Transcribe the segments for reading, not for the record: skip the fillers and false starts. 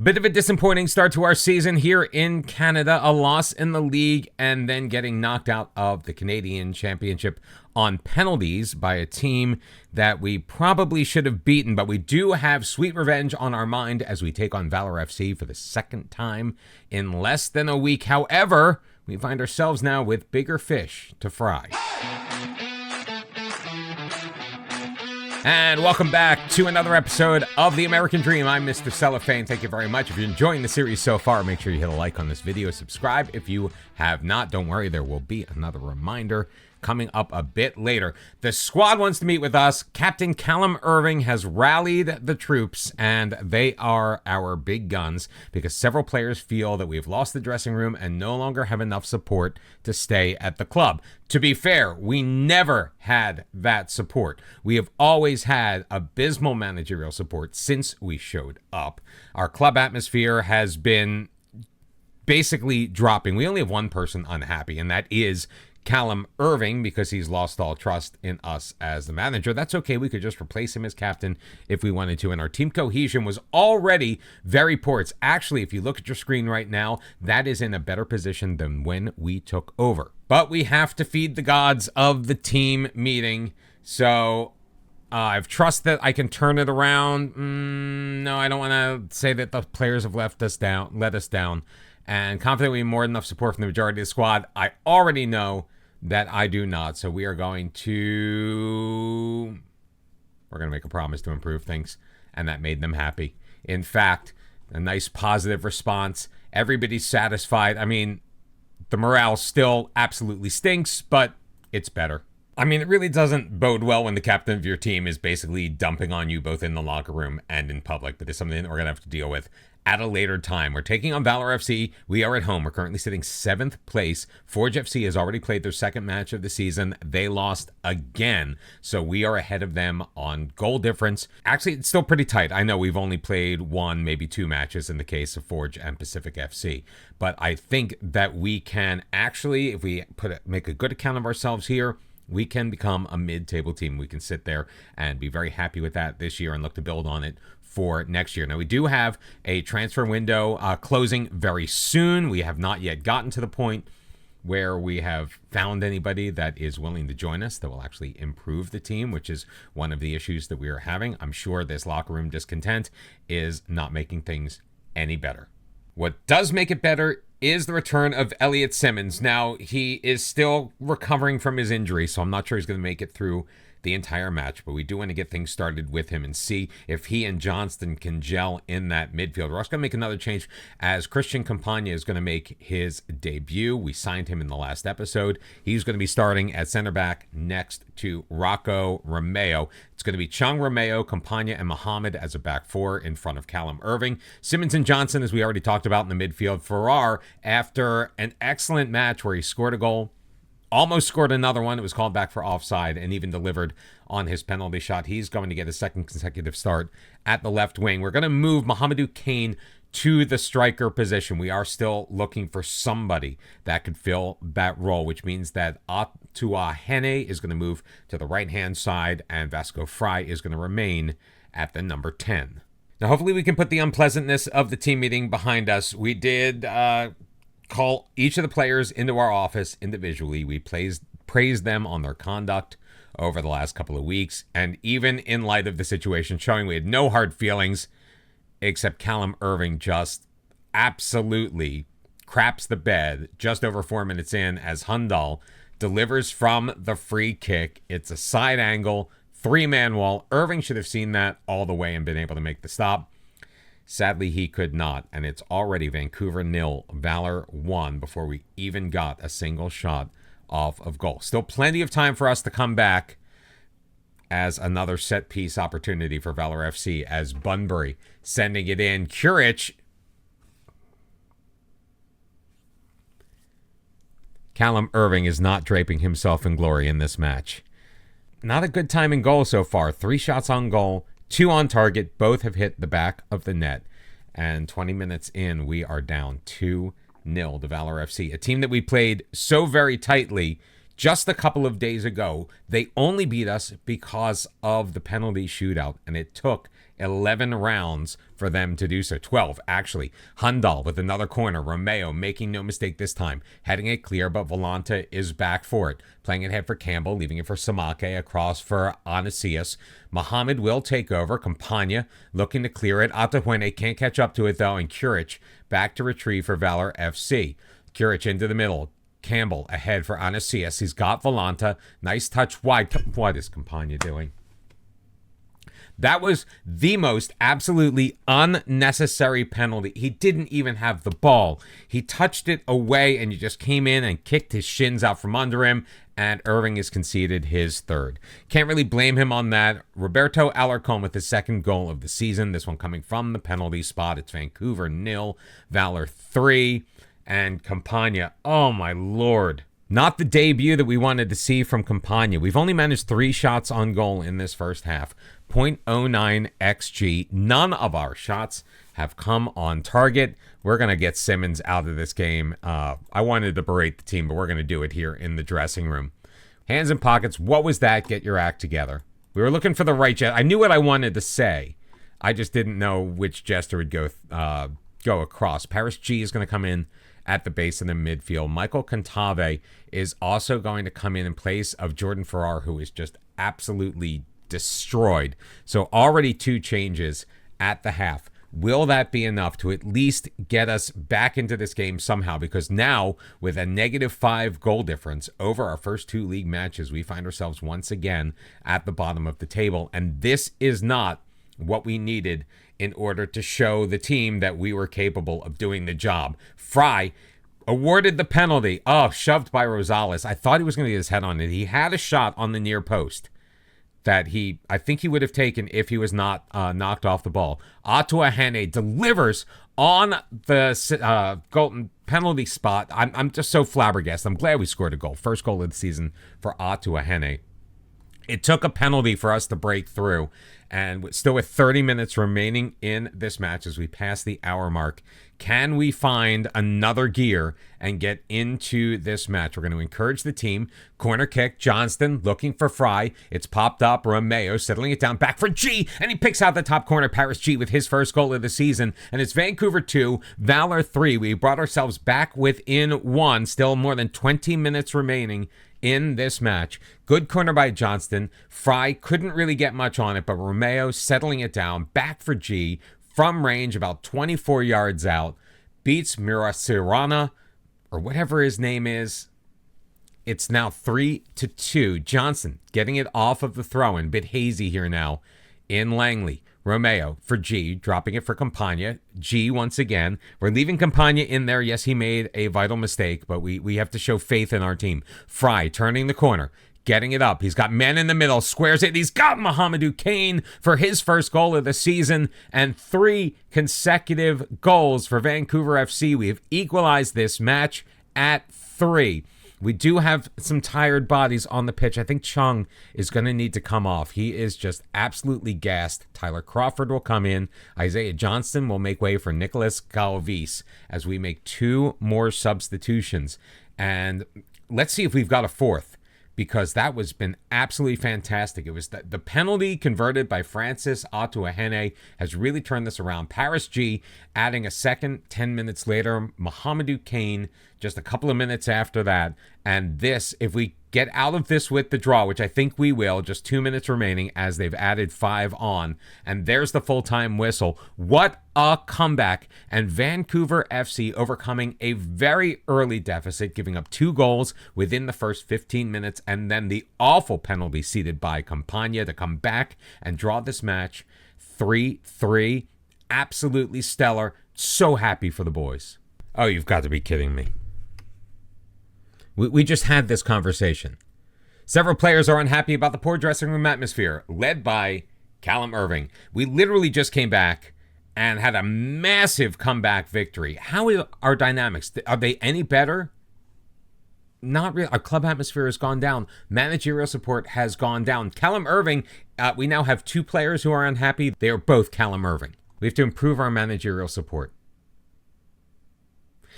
Bit of a disappointing start to our season here in Canada. A loss in the league and then getting knocked out of the Canadian Championship on penalties by a team that we probably should have beaten. But we do have sweet revenge on our mind as we take on Valor FC for the second time in less than a week. However, we find ourselves now with bigger fish to fry. And welcome back to another episode of The American Dream. I'm Mr. Cellophane. Thank you very much. If you're enjoying the series so far, make sure you hit a like on this video. Subscribe if you have not. Don't worry, there will be another reminder coming up a bit later. The squad wants to meet with us. Captain Callum Irving has rallied the troops, and they are our big guns because several players feel that we've lost the dressing room and no longer have enough support to stay at the club. To be fair, we never had that support. We have always had abysmal managerial support since we showed up. Our club atmosphere has been basically dropping. We only have one person unhappy, and that is Callum Irving, because he's lost all trust in us as the manager. That's okay. We could just replace him as captain if we wanted to. And our team cohesion was already very poor. It's actually, if you look at your screen right now, that is in a better position than when we took over. But we have to feed the gods of the team meeting. So I've trust that I can turn it around. No, I don't want to say that the players have let us down. And confident we have more than enough support from the majority of the squad. I already know that I do not. So we're going to make a promise to improve things. And that made them happy. In fact, a nice positive response. Everybody's satisfied. I mean, the morale still absolutely stinks, but it's better. I mean, it really doesn't bode well when the captain of your team is basically dumping on you both in the locker room and in public, but it's something that we're going to have to deal with at a later time. We're taking on Valor FC. We are at home. We're currently sitting 7th place. Forge FC has already played their second match of the season. They lost again, so we are ahead of them on goal difference. Actually, it's still pretty tight. I know we've only played one, maybe two matches in the case of Forge and Pacific FC, but I think that we can actually, if we make a good account of ourselves here, we can become a mid-table team. We can sit there and be very happy with that this year and look to build on it for next year. Now, we do have a transfer window closing very soon. We have not yet gotten to the point where we have found anybody that is willing to join us that will actually improve the team, which is one of the issues that we are having. I'm sure this locker room discontent is not making things any better. What does make it better is the return of Elliot Simmons. Now, he is still recovering from his injury, so I'm not sure he's going to make it through the entire match, but we do want to get things started with him and see if he and Johnston can gel in that midfield. We're also going to make another change as Christian Campagna is going to make his debut. We signed him in the last episode. He's going to be starting at center back next to Rocco Romeo. It's going to be Chung, Romeo, Campagna, and Mohammed as a back four in front of Callum Irving. Simmons and Johnson, as we already talked about in the midfield. Farrar, after an excellent match where he scored a goal, almost scored another one. It was called back for offside and even delivered on his penalty shot. He's going to get a second consecutive start at the left wing. We're going to move Mohamedou Kane to the striker position. We are still looking for somebody that could fill that role, which means that Atua Hene is going to move to the right-hand side and Vasco Fry is going to remain at the number 10. Now, hopefully we can put the unpleasantness of the team meeting behind us. We did call each of the players into our office individually. We praised them on their conduct over the last couple of weeks, and even in light of the situation showing we had no hard feelings, except Callum Irving just absolutely craps the bed just over 4 minutes in as Hundal delivers from the free kick. It's a side angle, 3-man wall. Irving should have seen that all the way and been able to make the stop. Sadly, he could not, and it's already Vancouver 0, Valor 1 before we even got a single shot off of goal. Still plenty of time for us to come back as another set-piece opportunity for Valor FC as Bunbury sending it in. Curich. Callum Irving is not draping himself in glory in this match. Not a good time in goal so far. 3 shots on goal. 2 on target. Both have hit the back of the net. And 20 minutes in, we are down 2-0 to Valor FC. A team that we played so very tightly just a couple of days ago. They only beat us because of the penalty shootout. And it took 11 rounds for them to do so. 12, actually. Hundal with another corner. Romeo making no mistake this time. Heading it clear, but Volanta is back for it. Playing it ahead for Campbell, leaving it for Samake, across for Anasias. Mohamed will take over. Campagna looking to clear it. Atahuene can't catch up to it, though, and Kuric back to retrieve for Valor FC. Kuric into the middle. Campbell ahead for Anasias. He's got Volanta. Nice touch wide. What is Campagna doing? That was the most absolutely unnecessary penalty. He didn't even have the ball. He touched it away, and you just came in and kicked his shins out from under him, and Irving has conceded his third. Can't really blame him on that. Roberto Alarcon with his second goal of the season. This one coming from the penalty spot. It's Vancouver 0, Valor 3, and Campagna. Oh, my Lord. Not the debut that we wanted to see from Campagna. We've only managed 3 shots on goal in this first half. 0.09 XG. None of our shots have come on target. We're going to get Simmons out of this game. I wanted to berate the team, but we're going to do it here in the dressing room. Hands in pockets. What was that? Get your act together. We were looking for the right gesture. I knew what I wanted to say. I just didn't know which gesture would go across. Paris G is going to come in at the base of the midfield. Michael Cantave is also going to come in place of Jordan Farrar, who is just absolutely destroyed. So already 2 changes at the half. Will that be enough to at least get us back into this game somehow? Because now, with a -5 goal difference over our first 2 league matches, we find ourselves once again at the bottom of the table. And this is not what we needed in order to show the team that we were capable of doing the job. Fry awarded the penalty. Oh, shoved by Rosales. I thought he was going to get his head on it. He had a shot on the near post that I think he would have taken if he was not knocked off the ball. Atuahene delivers on the golden penalty spot. I'm just so flabbergasted. I'm glad we scored a goal. First goal of the season for Atuahene. It took a penalty for us to break through. And still with 30 minutes remaining in this match as we pass the hour mark, can we find another gear and get into this match? We're going to encourage the team. Corner kick, Johnston looking for Fry. It's popped up. Romeo settling it down. Back for G. And he picks out the top corner. Paris G with his first goal of the season. And it's Vancouver 2, Valor 3. We brought ourselves back within 1. Still more than 20 minutes remaining in this match. Good corner by Johnston. Fry couldn't really get much on it, but Romeo settling it down. Back for G from range about 24 yards out. Beats Mirasirana, or whatever his name is. It's now 3-2. Johnson getting it off of the throw-in. Bit hazy here now in Langley. Romeo for G, dropping it for Campagna. G once again. We're leaving Campagna in there. Yes, he made a vital mistake, but we have to show faith in our team. Fry turning the corner, getting it up. He's got men in the middle, squares it. He's got Mohamedou Kane for his first goal of the season, and 3 consecutive goals for Vancouver FC. We have equalized this match at 3. We do have some tired bodies on the pitch. I think Chung is going to need to come off. He is just absolutely gassed. Tyler Crawford will come in. Isaiah Johnston will make way for Nicholas Galvis as we make 2 more substitutions. And let's see if we've got a 4th, because that was been absolutely fantastic. It was the penalty converted by Francis Atuahene has really turned this around. Paris G adding a second 10 minutes later. Mohamedou Kane just a couple of minutes after that. And this, if we get out of this with the draw, which I think we will, just 2 minutes remaining as they've added 5 on. And there's the full-time whistle. What a comeback. And Vancouver FC overcoming a very early deficit, giving up 2 goals within the first 15 minutes, and then the awful penalty ceded by Campagna to come back and draw this match 3-3. Absolutely stellar. So happy for the boys. Oh, you've got to be kidding me. We just had this conversation. Several players are unhappy about the poor dressing room atmosphere, led by Callum Irving. We literally just came back and had a massive comeback victory. How are our dynamics? Are they any better? Not really. Our club atmosphere has gone down. Managerial support has gone down. Callum Irving, we now have 2 players who are unhappy. They are both Callum Irving. We have to improve our managerial support.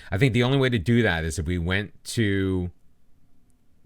I think the only way to do that is if we went to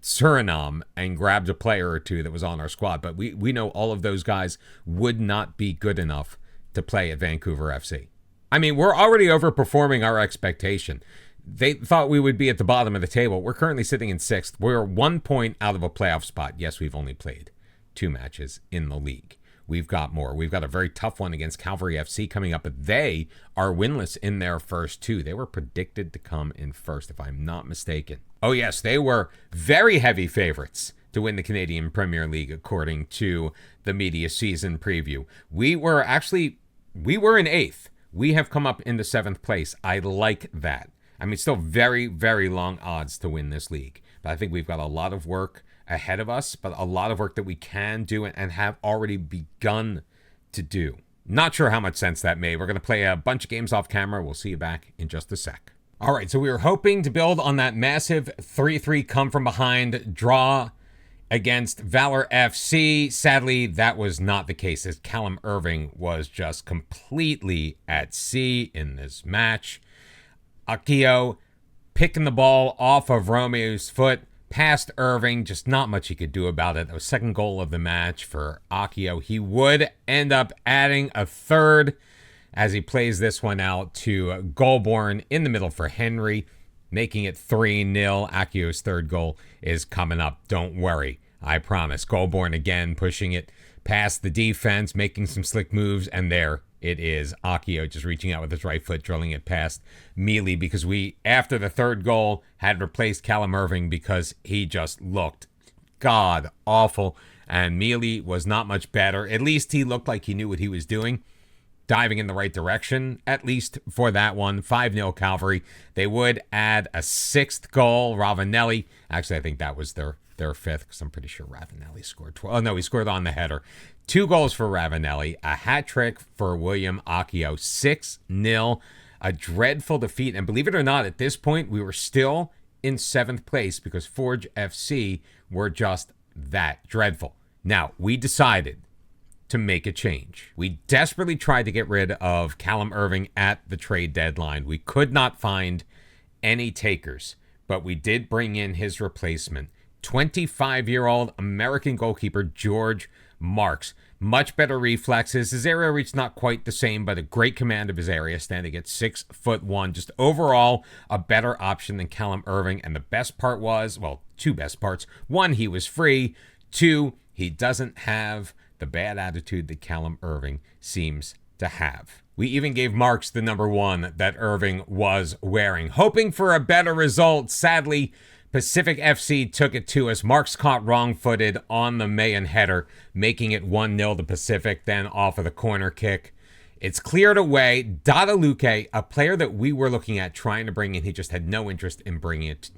Suriname and grabbed a player or 2 that was on our squad. But we know all of those guys would not be good enough to play at Vancouver FC. I mean, we're already overperforming our expectation. They thought we would be at the bottom of the table. We're currently sitting in 6th. We're 1 point out of a playoff spot. Yes, we've only played 2 matches in the league. We've got more. We've got a very tough one against Calgary FC coming up, but they are winless in their first 2. They were predicted to come in first, if I'm not mistaken. Oh, yes, they were very heavy favorites to win the Canadian Premier League, according to the media season preview. We were in 8th. We have come up into 7th place. I like that. I mean, still very, very long odds to win this league. But I think we've got a lot of work ahead of us, but a lot of work that we can do and have already begun to do. Not sure how much sense that made. We're going to play a bunch of games off camera. We'll see you back in just a sec. All right, so we were hoping to build on that massive 3-3 come-from-behind draw against Valor FC. Sadly, that was not the case, as Callum Irving was just completely at sea in this match. Akio picking the ball off of Romeo's foot, past Irving, just not much he could do about it. That was second goal of the match for Akio. He would end up adding a third as he plays this one out to Goulbourne in the middle for Henry, making it 3-0. Akio's third goal is coming up. Don't worry, I promise. Goulbourne again pushing it past the defense, making some slick moves, and there it is. Akio just reaching out with his right foot, drilling it past Mealy, because we, after the third goal, had replaced Callum Irving because he just looked god-awful, and Mealy was not much better. At least he looked like he knew what he was doing, diving in the right direction, at least for that one. 5-0 Calvary. They would add a 6th goal. Ravanelli, actually, I think that was their 5th, because I'm pretty sure Ravanelli scored 12. Oh, no, he scored on the header. 2 goals for Ravanelli, a hat trick for William Akio. 6-0, a dreadful defeat. And believe it or not, at this point, we were still in 7th place because Forge FC were just that dreadful. Now, we decided to make a change. We desperately tried to get rid of Callum Irving at the trade deadline. We could not find any takers, but we did bring in his replacement, 25-year-old American goalkeeper George Marks. Much better reflexes. His area reach not quite the same, but a great command of his area, standing at 6'1". Just overall a better option than Callum Irving. And the best part was, well, 2 best parts. 1, he was free. 2, he doesn't have the bad attitude that Callum Irving seems to have. We even gave Marks the number 1 that Irving was wearing, hoping for a better result. Sadly, Pacific FC took it to us. Marks caught wrong-footed on the Mayan header, making it 1-0 to Pacific, then off of the corner kick. It's cleared away. Dada Luque, a player that we were looking at trying to bring in, he just had no interest in bringing it,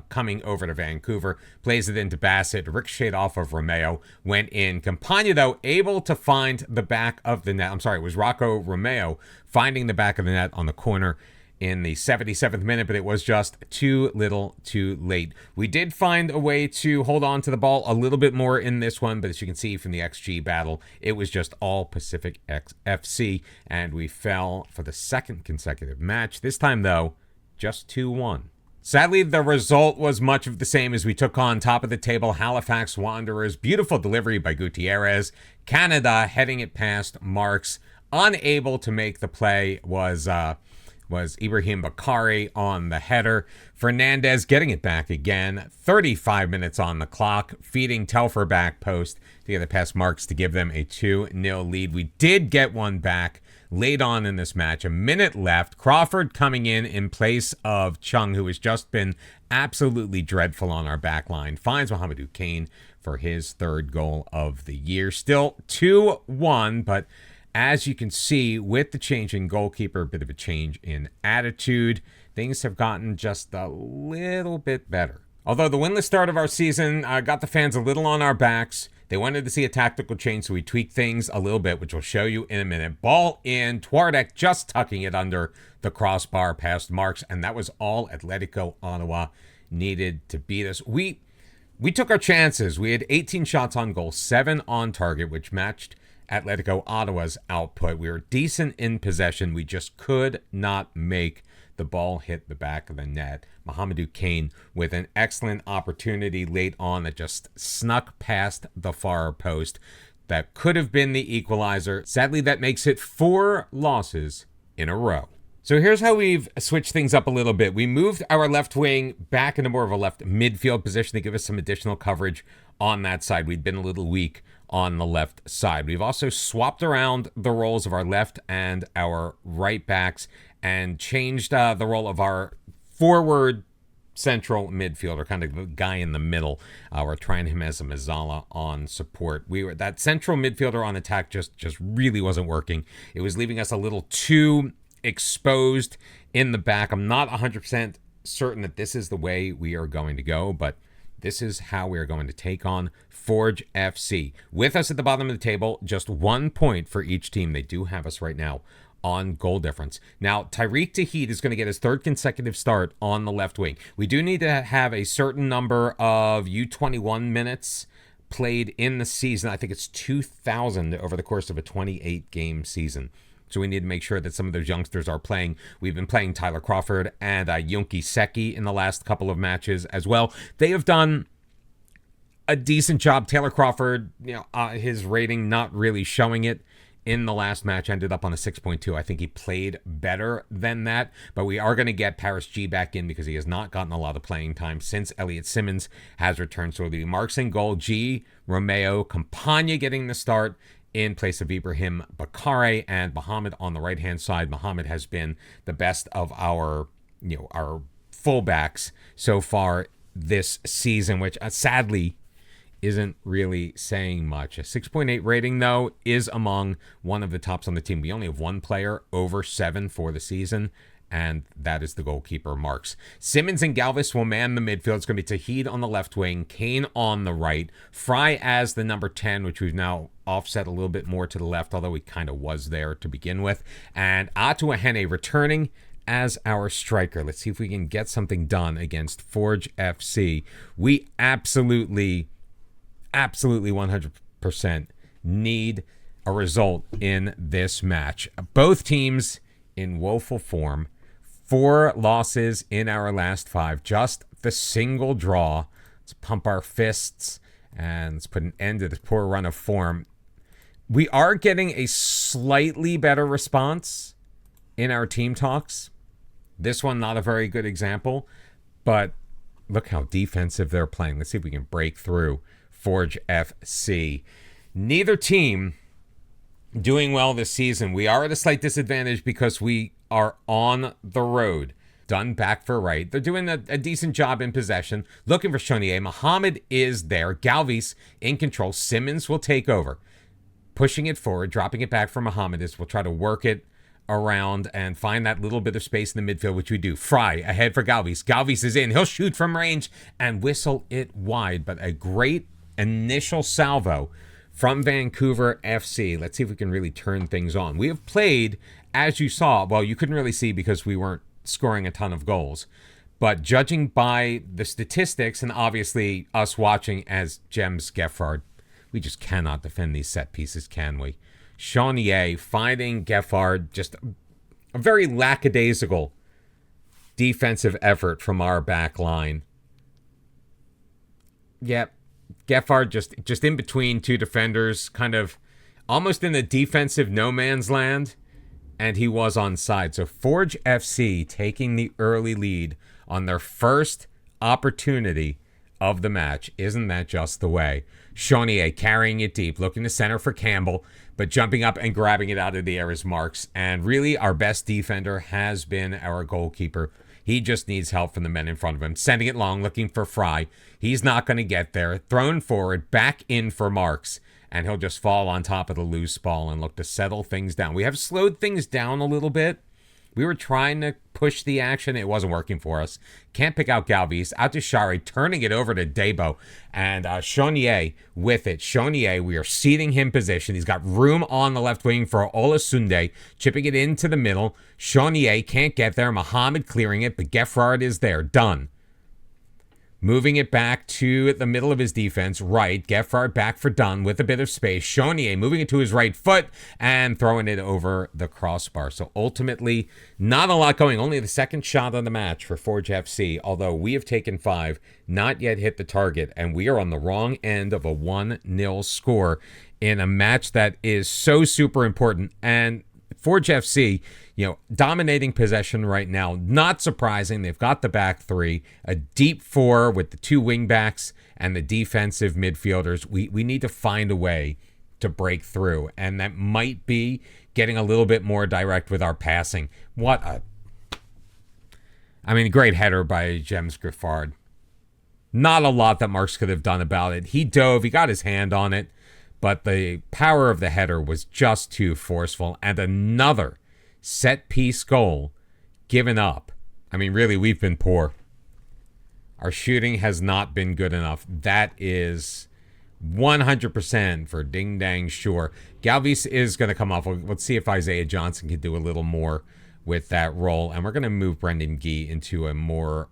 coming over to Vancouver, plays it into Bassett, ricocheted off of Romeo, went in. Campagna, though, able to find the back of the net. I'm sorry, it was Rocco Romeo finding the back of the net on the corner in the 77th minute, but it was just too little too late. We did find a way to hold on to the ball a little bit more in this one, but as you can see from the XG battle, it was just all Pacific FC, and we fell for the 2nd consecutive match. This time, though, just 2-1. Sadly, the result was much of the same as we took on top of the table Halifax Wanderers. Beautiful delivery by Gutierrez. Canada heading it past Marks. Unable to make the play was Ibrahim Bakari on the header. Fernandez getting it back again. 35 minutes on the clock, feeding Telfer back post to get it past Marks to give them a 2-0 lead. We did get one back late on in this match. A minute left. Crawford coming in place of Chung, who has just been absolutely dreadful on our back line. Finds Mohamedou Kane for his 3rd goal of the year. Still 2-1, but as you can see, with the change in goalkeeper, a bit of a change in attitude, things have gotten just a little bit better. Although the winless start of our season got the fans a little on our backs, they wanted to see a tactical change, so we tweaked things a little bit, which we'll show you in a minute. Ball in, Twardek just tucking it under the crossbar past Marks, and that was all Atletico Ottawa needed to beat us. We took our chances. We had 18 shots on goal, 7 on target, which matched Atletico Ottawa's output. We were decent in possession. We just could not make the ball hit the back of the net. Mohamedou Kane with an excellent opportunity late on that just snuck past the far post. that could have been the equalizer. Sadly, that makes it 4 losses in a row. So here's how we've switched things up a little bit. We moved our left wing back into more of a left midfield position to give us some additional coverage on that side. We'd been a little weak on the left side. We've also swapped around the roles of our left and our right backs and changed the role of our forward central midfielder, kind of the guy in the middle. We're trying him as a Mazzala on support. That central midfielder on attack just really wasn't working. It was leaving us a little too exposed in the back. I'm not 100% certain that this is the way we are going to go, but this is how we are going to take on Forge FC. With us at the bottom of the table, just 1 point for each team. They do have us right now on goal difference. Now, Tyreek Tahid is going to get his 3rd consecutive start on the left wing. We do need to have a certain number of U21 minutes played in the season. I think it's 2,000 over the course of a 28-game season. So we need to make sure that some of those youngsters are playing. We've been playing Tyler Crawford and Yunki Seki in the last couple of matches as well. They have done a decent job. Taylor Crawford, his rating not really showing it in the last match, ended up on a 6.2. I think he played better than that, but we are going to get Paris G back in because he has not gotten a lot of playing time since Elliot Simmons has returned. So it'll be Marks in goal, G, Romeo, Campagna getting the start in place of Ibrahim Bakare, and Mohamed on the right-hand side. Mohamed has been the best of our fullbacks so far this season, which sadly isn't really saying much. A 6.8 rating, though, is among one of the tops on the team. We only have one player over 7 for the season, and that is the goalkeeper, Marks. Simmons and Galvis will man the midfield. It's going to be Tahid on the left wing, Kane on the right, Fry as the number 10, which we've now offset a little bit more to the left, although he kind of was there to begin with, and Atu Ahene returning as our striker. Let's see if we can get something done against Forge FC. We absolutely 100% need a result in this match. Both teams in woeful form. 4 losses in our last 5. Just the single draw. Let's pump our fists and let's put an end to this poor run of form. We are getting a slightly better response in our team talks. This one, not a very good example, but look how defensive they're playing. Let's see if we can break through Forge FC. Neither team doing well this season. We are at a slight disadvantage because we are on the road. Dunn back for right. They're doing a decent job in possession. Looking for Chonier. Mohamed is there. Galvis in control. Simmons will take over. Pushing it forward, dropping it back for Mohamed. We'll try to work it around and find that little bit of space in the midfield, which we do. Fry ahead for Galvis. Galvis is in. He'll shoot from range and whistle it wide, but a great initial salvo from Vancouver FC. Let's see if we can really turn things on. We have played, as you saw, well, you couldn't really see because we weren't scoring a ton of goals, but judging by the statistics and obviously us watching as James Geffard, we just cannot defend these set pieces, can we? Chonier finding Geffard, just a very lackadaisical defensive effort from our back line. Yep. Geffard just in between 2 defenders, kind of almost in the defensive no man's land, and he was onside. So Forge FC taking the early lead on their first opportunity of the match. Isn't that just the way? Chonier carrying it deep, looking to center for Campbell, but jumping up and grabbing it out of the air is Marks. And really, our best defender has been our goalkeeper. He just needs help from the men in front of him. Sending it long, looking for Fry. He's not going to get there. Thrown forward, back in for Marks. And he'll just fall on top of the loose ball and look to settle things down. We have slowed things down a little bit. We were trying to push the action. It wasn't working for us. Can't pick out Galvis. Out to Shari, turning it over to Debo. And Chonier with it. Chonier, we are seating him position. He's got room on the left wing for Olasunde. Chipping it into the middle. Chonier can't get there. Mohamed clearing it, but Geffard is there. Done. Moving it back to the middle of his defense, right. Geffard back for Dunn with a bit of space. Chonier moving it to his right foot and throwing it over the crossbar. So ultimately, not a lot going. Only the second shot of the match for Forge FC, although we have taken 5, not yet hit the target, and we are on the wrong end of a 1-0 score in a match that is so super important. And Forge FC, dominating possession right now. Not surprising. They've got the back 3, a deep 4 with the 2 wing backs and the defensive midfielders. We need to find a way to break through, and that might be getting a little bit more direct with our passing. Great header by James Griffard. Not a lot that Marks could have done about it. He dove, he got his hand on it, but the power of the header was just too forceful. And another set-piece goal given up. Really, we've been poor. Our shooting has not been good enough. That is 100% for ding-dang sure. Galvis is going to come off. Let's see if Isaiah Johnson can do a little more with that role. And we're going to move Brendan Gee into a more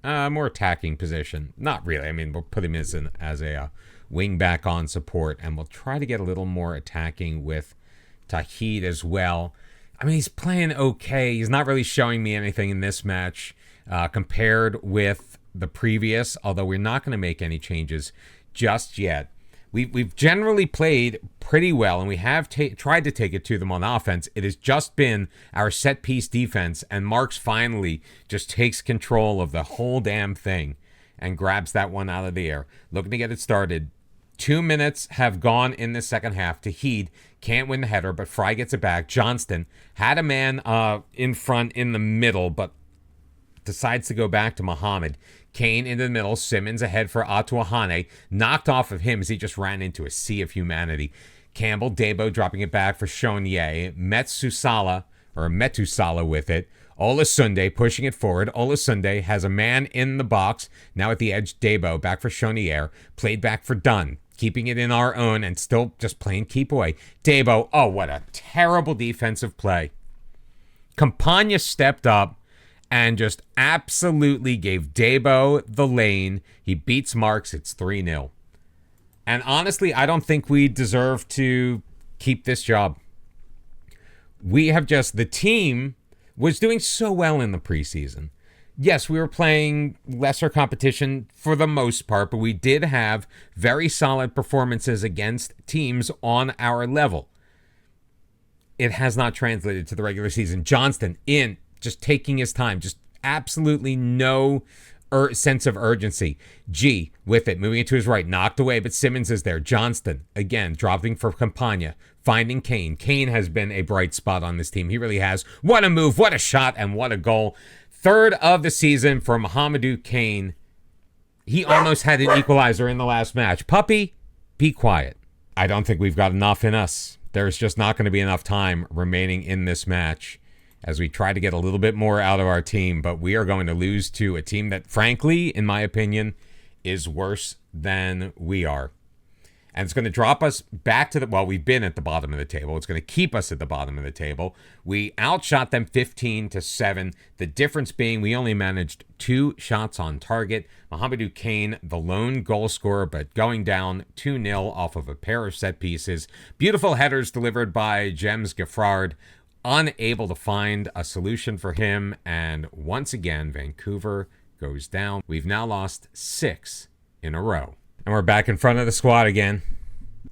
attacking position. Not really. We'll put him as a wing back on support, and we'll try to get a little more attacking with Tahid as well. He's playing okay. He's not really showing me anything in this match compared with the previous, although we're not going to make any changes just yet. We've generally played pretty well, and we have tried to take it to them on offense. It has just been our set-piece defense, and Marks finally just takes control of the whole damn thing and grabs that one out of the air. Looking to get it started. 2 minutes have gone in the second half. Tahid can't win the header, but Fry gets it back. Johnston had a man in front in the middle, but decides to go back to Muhammad. Kane into the middle. Simmons ahead for Atuahane. Knocked off of him as he just ran into a sea of humanity. Campbell, Debo dropping it back for Chonier. Metusala with it. Olasunde pushing it forward. Olasunde has a man in the box. Now at the edge, Debo back for Chonier. Played back for Dunn. Keeping it in our own and still just playing keep away. Debo, what a terrible defensive play. Campagna stepped up and just absolutely gave Debo the lane. He beats Marks. It's 3-0. And honestly, I don't think we deserve to keep this job. The team was doing so well in the preseason. Yes, we were playing lesser competition for the most part, but we did have very solid performances against teams on our level. It has not translated to the regular season. Johnston just taking his time, just absolutely no sense of urgency. G with it, moving it to his right, knocked away, but Simmons is there. Johnston, again, dropping for Campagna, finding Kane. Kane has been a bright spot on this team. He really has. What a move, what a shot, and what a goal. Third of the season for Mohamedou Kane. He almost had an equalizer in the last match. Puppy, be quiet. I don't think we've got enough in us. There's just not going to be enough time remaining in this match as we try to get a little bit more out of our team, but we are going to lose to a team that, frankly, in my opinion, is worse than we are. And it's going to drop us back to we've been at the bottom of the table. It's going to keep us at the bottom of the table. We outshot them 15-7. The difference being we only managed 2 shots on target. Mohamedou Kane, the lone goal scorer, but going down 2-0 off of a pair of set pieces. Beautiful headers delivered by James Geffard. Unable to find a solution for him. And once again, Vancouver goes down. We've now lost 6 in a row. And we're back in front of the squad again,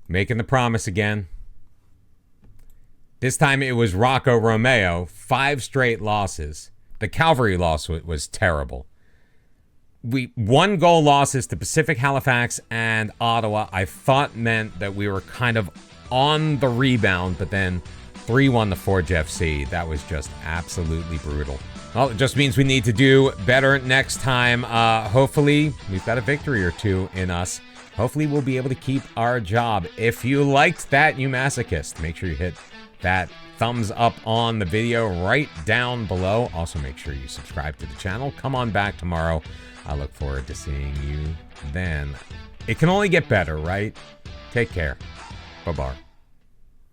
making the promise again. This time it was Rocco Romeo, 5 straight losses. The Calvary loss was terrible. 1 goal losses to Pacific Halifax and Ottawa, I thought meant that we were kind of on the rebound, but then 3-1 to Forge FC. That was just absolutely brutal. Well, it just means we need to do better next time. Hopefully, we've got a victory or 2 in us. Hopefully, we'll be able to keep our job. If you liked that, you masochist, make sure you hit that thumbs up on the video right down below. Also, make sure you subscribe to the channel. Come on back tomorrow. I look forward to seeing you then. It can only get better, right? Take care. Bye-bye.